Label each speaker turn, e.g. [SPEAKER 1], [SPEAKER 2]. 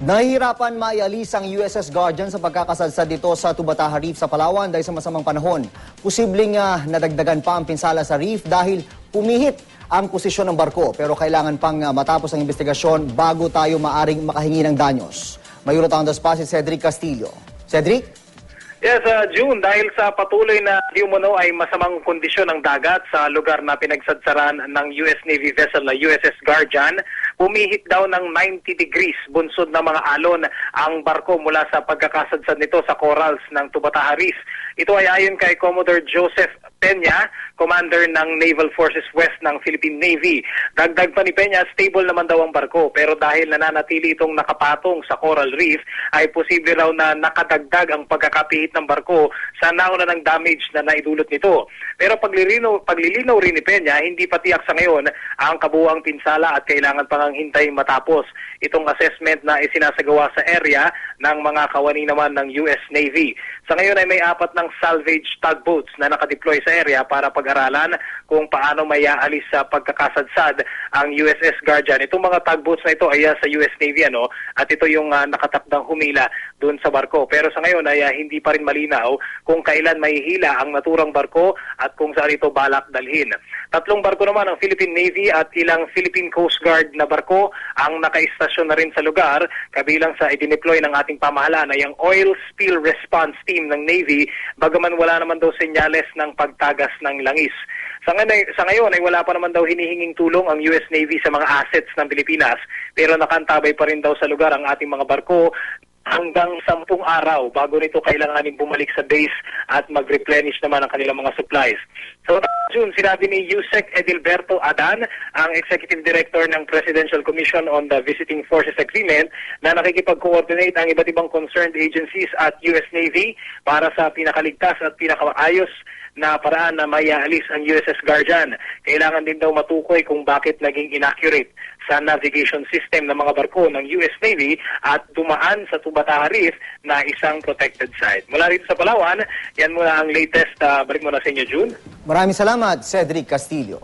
[SPEAKER 1] Nahihirapan maialis ang USS Guardian sa pagkakasalsad dito sa Tubataha Reef sa Palawan dahil sa masamang panahon. Posibleng nadagdagan pa ang pinsala sa reef dahil pumihit ang posisyon ng barko. Pero kailangan pang matapos ang investigasyon bago tayo maaring makahingi ng danyos. May ulat on the spot si Cedric Castillo. Cedric?
[SPEAKER 2] Yes, June, dahil sa patuloy na di umano ay masamang kondisyon ng dagat sa lugar na pinagsadsaran ng US Navy vessel na USS Guardian, pumihit daw ng 90 degrees bunsod na mga alon ang barko mula sa pagkakasadsad nito sa corals ng Tubataha Reef. Ito ay ayon kay Commodore Joseph Peña, Commander ng Naval Forces West ng Philippine Navy. Dagdag pa ni Peña, stable naman daw ang barko pero dahil nananatili itong nakapatong sa Coral Reef ay posible raw na nakadagdag ang pagkakapihit ng barko sa nauna ng damage na naidulot nito. Pero paglilinaw rin ni Peña, hindi pa tiyak sa ngayon ang kabuuang pinsala at kailangan pang hintayin matapos itong assessment na isinasagawa sa area ng mga kawani naman ng US Navy. Sa ngayon ay may 4 ng salvage tugboats na nakadeploy sa area para pag-aralan kung paano may aalis sa pagkakasadsad ang USS Guardian. Itong mga tugboats na ito ay sa US Navy at ito yung nakatakdang humila doon sa barko. Pero sa ngayon ay hindi pa rin malinaw kung kailan mahihila ang naturang barko at kung saan ito balak dalhin. 3 barko naman ng Philippine Navy at ilang Philippine Coast Guard na barko ang nakaistasyon na rin sa lugar, kabilang sa idineploy ng ating pamahalaan ay ang Oil Spill Response Team ng Navy, bagaman wala naman daw senyales ng pagtagas ng langis. Sa ngayon ay wala pa naman daw hinihinging tulong ang US Navy sa mga assets ng Pilipinas, pero nakantabay pa rin daw sa lugar ang ating mga barko hanggang 10 araw bago nito kailanganin bumalik sa base at mag-replenish naman ang kanilang mga supplies. So, June, sinabi ni Yusek Edilberto Adan, ang Executive Director ng Presidential Commission on the Visiting Forces Agreement, na nakikipag-coordinate ang iba't ibang concerned agencies at US Navy para sa pinakaligtas at pinakaayos na paraan na maiaalis ang USS Guardian. Kailangan din daw matukoy kung bakit naging inaccurate sa navigation system ng mga barko ng US Navy at dumaan sa Tubataha Reef na isang protected site. Mula rito sa Palawan, yan muna ang latest. Balik mo na sa inyo, June.
[SPEAKER 1] Maraming salamat, Cedric Castillo.